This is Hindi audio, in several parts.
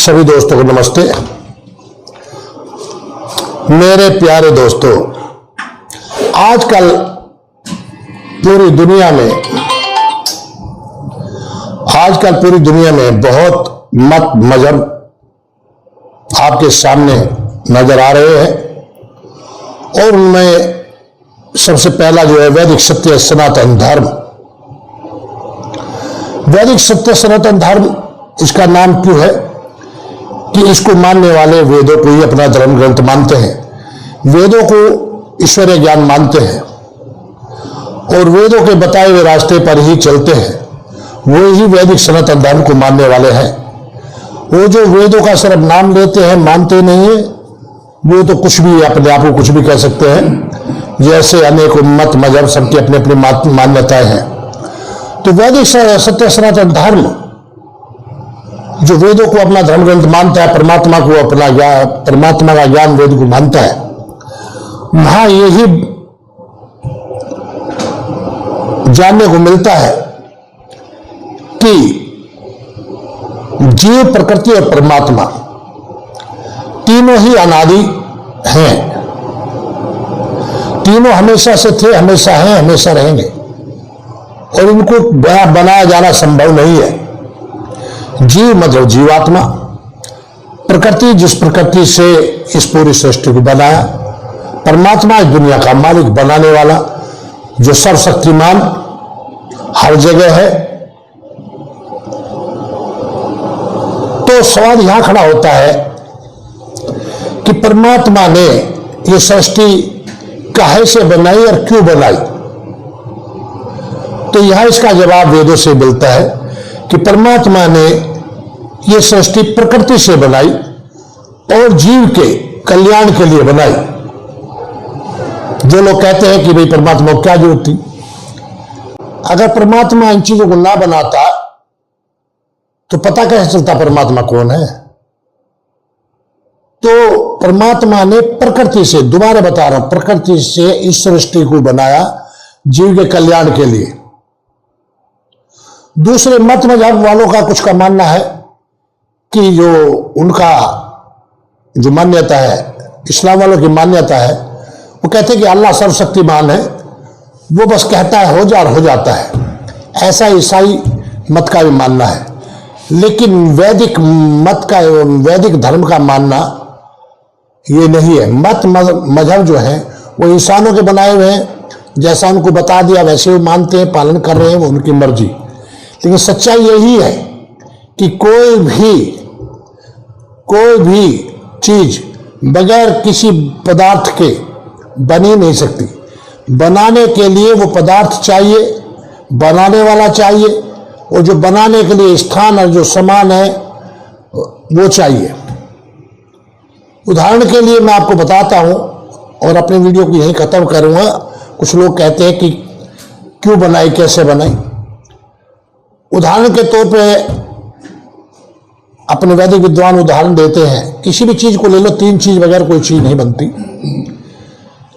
सभी दोस्तों को नमस्ते। मेरे प्यारे दोस्तों, आजकल पूरी दुनिया में बहुत मत मजहब आपके सामने नजर आ रहे हैं और उनमें सबसे पहला जो है वैदिक सत्य सनातन धर्म। वैदिक सत्य सनातन धर्म इसका नाम क्यों है कि इसको मानने वाले वेदों को ही अपना धर्म ग्रंथ मानते हैं, वेदों को ईश्वरीय ज्ञान मानते हैं और वेदों के बताए हुए रास्ते पर ही चलते हैं। वो ही वैदिक सनातन धर्म को मानने वाले हैं। वो जो वेदों का सिर्फ नाम लेते हैं, मानते नहीं है, वो तो कुछ भी अपने आप को कुछ भी कह सकते हैं। जैसे अनेक मत मजहब सबकी अपनी अपनी मान्यताएं हैं। तो वैदिक सत्य सनातन धर्म जो वेदों को अपना धर्म ग्रंथ मानता है, परमात्मा को अपना परमात्मा का ज्ञान वेद को मानता है, वहां यही जानने को मिलता है कि जीव, प्रकृति और परमात्मा तीनों ही अनादि हैं। तीनों हमेशा से थे, हमेशा हैं, हमेशा रहेंगे और इनको बनाया जाना संभव नहीं है। जीव मतलब जीवात्मा, प्रकृति जिस प्रकृति से इस पूरी सृष्टि को बनाया, परमात्मा इस दुनिया का मालिक, बनाने वाला, जो सर्वशक्तिमान हर जगह है। तो सवाल यहां खड़ा होता है कि परमात्मा ने यह सृष्टि काहे से बनाई और क्यों बनाई। तो यहां इसका जवाब वेदों से मिलता है कि परमात्मा ने यह सृष्टि प्रकृति से बनाई और जीव के कल्याण के लिए बनाई। जो लोग कहते हैं कि भाई परमात्मा को क्या जरूरत थी, अगर परमात्मा इन चीजों को ना बनाता तो पता कैसे चलता परमात्मा कौन है। तो परमात्मा ने प्रकृति से, दोबारा बता रहा हूं, प्रकृति से इस सृष्टि को बनाया जीव के कल्याण के लिए। दूसरे मत मजहब वालों का कुछ का मानना है कि जो उनका जो मान्यता है, इस्लाम वालों की मान्यता है, वो कहते हैं कि अल्लाह सर्वशक्तिमान है, वो बस कहता है हो जाता है। ऐसा ईसाई मत का भी मानना है। लेकिन वैदिक मत का, वैदिक धर्म का मानना ये नहीं है। मत मजहब जो है वो इंसानों के बनाए हुए हैं, जैसा उनको बता दिया वैसे वो मानते हैं, पालन कर रहे हैं, वो उनकी मर्जी। लेकिन सच्चाई यही है कि कोई भी चीज बगैर किसी पदार्थ के बनी नहीं सकती। बनाने के लिए वो पदार्थ चाहिए, बनाने वाला चाहिए, और जो बनाने के लिए स्थान और जो सामान है वो चाहिए। उदाहरण के लिए मैं आपको बताता हूं और अपने वीडियो को यहीं खत्म करूंगा। कुछ लोग कहते हैं कि क्यों बनाई, कैसे बनाई। उदाहरण के तौर पे अपने वैदिक विद्वान उदाहरण देते हैं, किसी भी चीज को ले लो, तीन चीज बगैर कोई चीज नहीं बनती।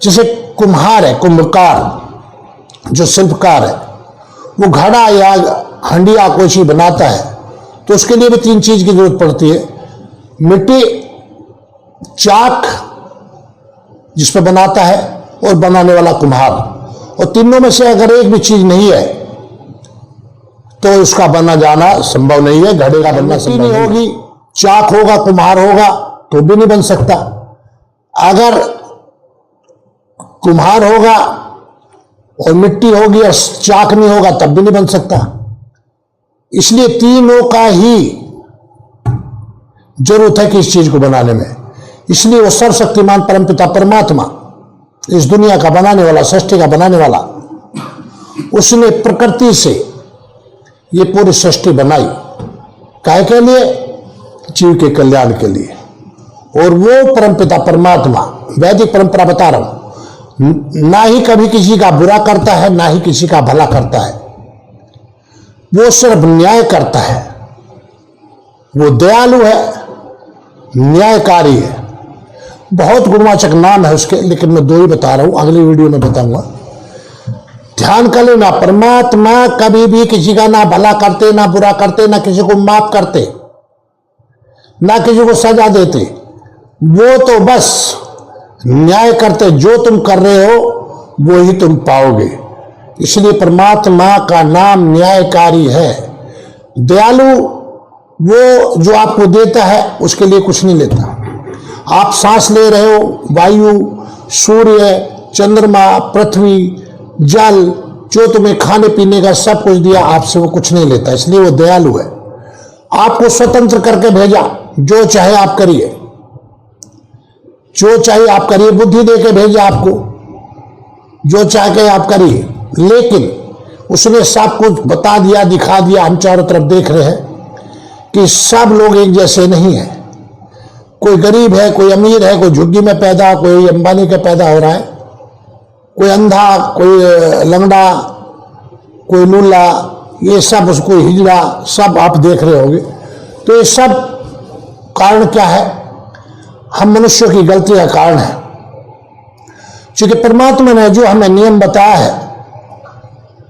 जैसे कुम्हार है, कुंभकार जो शिल्पकार है, वो घड़ा या हंडिया कोई चीज बनाता है तो उसके लिए भी तीन चीज की जरूरत पड़ती है। मिट्टी, चाक जिस पर बनाता है, और बनाने वाला कुम्हार। और तीनों में से अगर एक भी चीज नहीं है तो उसका बना जाना संभव नहीं है। घड़े का बनना संभव नहीं होगी, चाक होगा, कुम्हार होगा तो भी नहीं बन सकता। अगर कुम्हार होगा और मिट्टी होगी और चाक नहीं होगा तब भी नहीं बन सकता। इसलिए तीनों का ही जरूरत है कि इस चीज को बनाने में। इसलिए वो सर्वशक्तिमान परमपिता परमात्मा, इस दुनिया का बनाने वाला, सृष्टि का बनाने वाला, उसने प्रकृति से ये पूरी सृष्टि बनाई। काहे के लिए? जीव के कल्याण के लिए। और वो परमपिता परमात्मा, वैदिक परंपरा बता रहा हूं, ना ही कभी किसी का बुरा करता है, ना ही किसी का भला करता है। वो सिर्फ न्याय करता है। वो दयालु है, न्यायकारी है। बहुत गुणवाचक नाम है उसके, लेकिन मैं दो ही बता रहा हूं, अगली वीडियो में बताऊंगा। ध्यान कर लेना, परमात्मा कभी भी किसी का ना भला करते, ना बुरा करते, ना किसी को माफ करते। ना किसी को सजा देते। वो तो बस न्याय करते, जो तुम कर रहे हो वो ही तुम पाओगे। इसलिए परमात्मा का नाम न्यायकारी है। दयालु वो जो आपको देता है उसके लिए कुछ नहीं लेता। आप सांस ले रहे हो, वायु, सूर्य, चंद्रमा, पृथ्वी, जल, जो तुम्हें खाने पीने का सब कुछ दिया, आपसे वो कुछ नहीं लेता। इसलिए वो दयालु है। आपको स्वतंत्र करके भेजा, जो चाहे आप करिए, जो चाहे आप करिए। बुद्धि देके भेजा आपको, जो चाहे आप करिए। लेकिन उसने सब कुछ बता दिया, दिखा दिया। हम चारों तरफ देख रहे हैं कि सब लोग एक जैसे नहीं है। कोई गरीब है, कोई अमीर है, कोई झुग्गी में पैदा, कोई अंबानी का पैदा हो रहा है, कोई अंधा, कोई लंगड़ा, कोई लूला, ये सब, उसको हिजड़ा, सब आप देख रहे होंगे। तो ये सब कारण क्या है? हम मनुष्यों की गलती का कारण है। क्योंकि परमात्मा ने जो हमें नियम बताया है,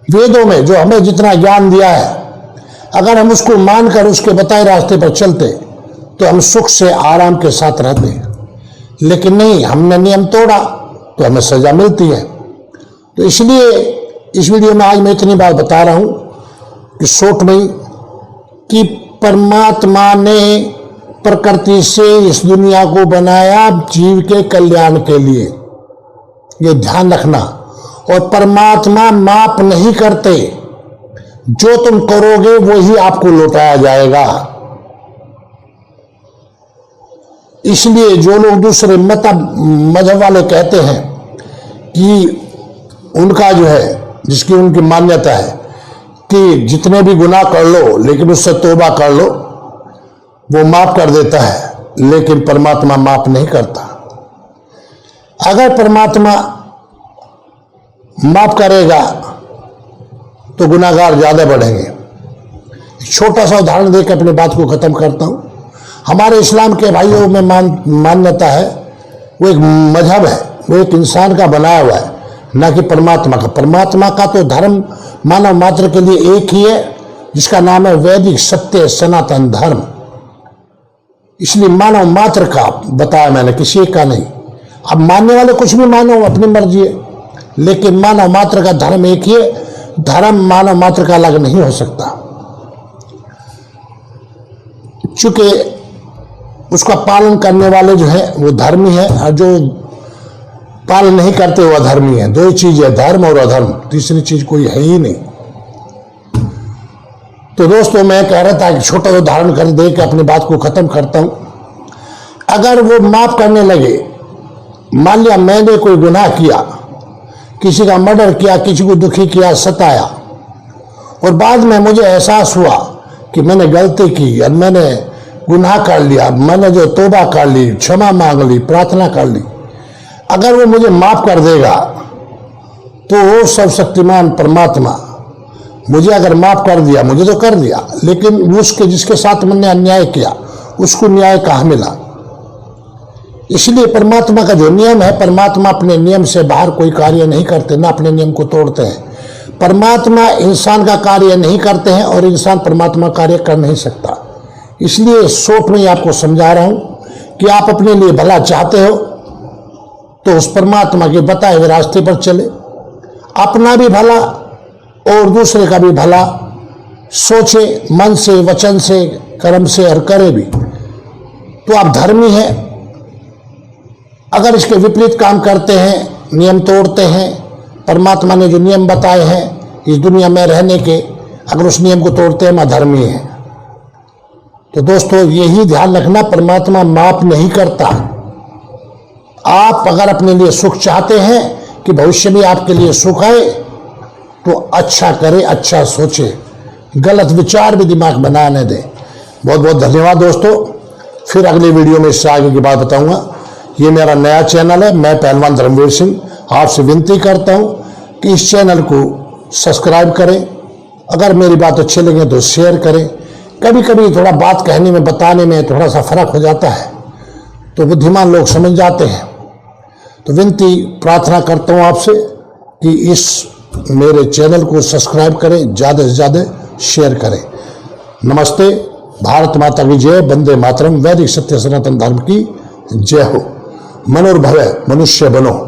वेदों में जो हमें जितना ज्ञान दिया है, अगर हम उसको मानकर उसके बताए रास्ते पर चलते तो हम सुख से आराम के साथ रहते। लेकिन नहीं, हमने नियम तोड़ा तो हमें सजा मिलती है। तो इसलिए इस वीडियो में आज मैं इतनी बात बता रहा हूं कि शॉर्ट में, कि परमात्मा ने प्रकृति से इस दुनिया को बनाया जीव के कल्याण के लिए। ये ध्यान रखना। और परमात्मा माप नहीं करते, जो तुम करोगे वही आपको लौटाया जाएगा। इसलिए जो लोग दूसरे मजहब वाले कहते हैं कि उनका जो है, जिसकी उनकी मान्यता है कि जितने भी गुनाह कर लो लेकिन उससे तौबा कर लो, वो माफ कर देता है। लेकिन परमात्मा माफ नहीं करता। अगर परमात्मा माफ करेगा तो गुनाहगार ज्यादा बढ़ेंगे। छोटा सा उदाहरण देकर अपनी बात को खत्म करता हूं। हमारे इस्लाम के भाइयों में मान्यता है, वो एक मजहब है, वो एक इंसान का बनाया हुआ है, ना कि परमात्मा का। परमात्मा का तो धर्म मानव मात्र के लिए एक ही है, जिसका नाम है वैदिक सत्य सनातन धर्म। इसलिए मानव मात्र का बताया मैंने, किसी का नहीं। अब मानने वाले कुछ भी मानो, अपनी मर्जी है, लेकिन मानव मात्र का धर्म एक ही है। धर्म मानव मात्र का अलग नहीं हो सकता, चूंकि उसका पालन करने वाले जो है वो धर्मी है, और जो पालन नहीं करते वो अधर्मी है। दो ही चीज है, धर्म और अधर्म, तीसरी चीज कोई है ही नहीं। तो दोस्तों, मैं कह रहा था कि छोटा उदाहरण कर दे के अपनी बात को खत्म करता हूं। अगर वो माफ करने लगे, मान लिया मैंने कोई गुनाह किया, किसी का मर्डर किया, किसी को दुखी किया, सताया, और बाद में मुझे एहसास हुआ कि मैंने गलती की और मैंने गुनाह कर लिया, मैंने जो तौबा कर ली, क्षमा मांग ली, प्रार्थना कर ली, अगर वो मुझे माफ कर देगा तो वो सर्वशक्तिमान परमात्मा मुझे अगर माफ कर दिया, मुझे तो कर दिया, लेकिन उसके जिसके साथ मैंने अन्याय किया उसको न्याय कहाँ मिला? इसलिए परमात्मा का जो नियम है, परमात्मा अपने नियम से बाहर कोई कार्य नहीं करते, ना अपने नियम को तोड़ते हैं। परमात्मा इंसान का कार्य नहीं करते हैं और इंसान परमात्मा कार्य कर नहीं सकता। इसलिए शॉर्ट में आपको समझा रहा हूं कि आप अपने लिए भला चाहते हो तो उस परमात्मा के बताए हुए रास्ते पर चले, अपना भी भला और दूसरे का भी भला सोचे, मन से, वचन से, कर्म से, और करे भी, तो आप धर्मी हैं। अगर इसके विपरीत काम करते हैं, नियम तोड़ते हैं, परमात्मा ने जो नियम बताए हैं इस दुनिया में रहने के, अगर उस नियम को तोड़ते हैं, अधर्मी हैं। तो दोस्तों, यही ध्यान रखना, परमात्मा माफ नहीं करता। आप अगर अपने लिए सुख चाहते हैं कि भविष्य में आपके लिए सुख आए, तो अच्छा करे, अच्छा सोचे, गलत विचार भी दिमाग बनाने दें। बहुत बहुत धन्यवाद दोस्तों। फिर अगले वीडियो में इससे आगे की बात बताऊंगा। ये मेरा नया चैनल है, मैं पहलवान धर्मवीर सिंह आपसे विनती करता हूं कि इस चैनल को सब्सक्राइब करें। अगर मेरी बात अच्छी लगे तो शेयर करें। कभी कभी थोड़ा बात कहने में, बताने में थोड़ा सा फर्क हो जाता है, तो बुद्धिमान लोग समझ जाते हैं। तो विनती प्रार्थना करता हूं आपसे कि इस मेरे चैनल को सब्सक्राइब करें, ज़्यादा से ज़्यादा शेयर करें। नमस्ते, भारत माता की जय, वंदे मातरम, वैदिक सत्य सनातन धर्म की जय हो। मनोर्भव मनुष्य बनो।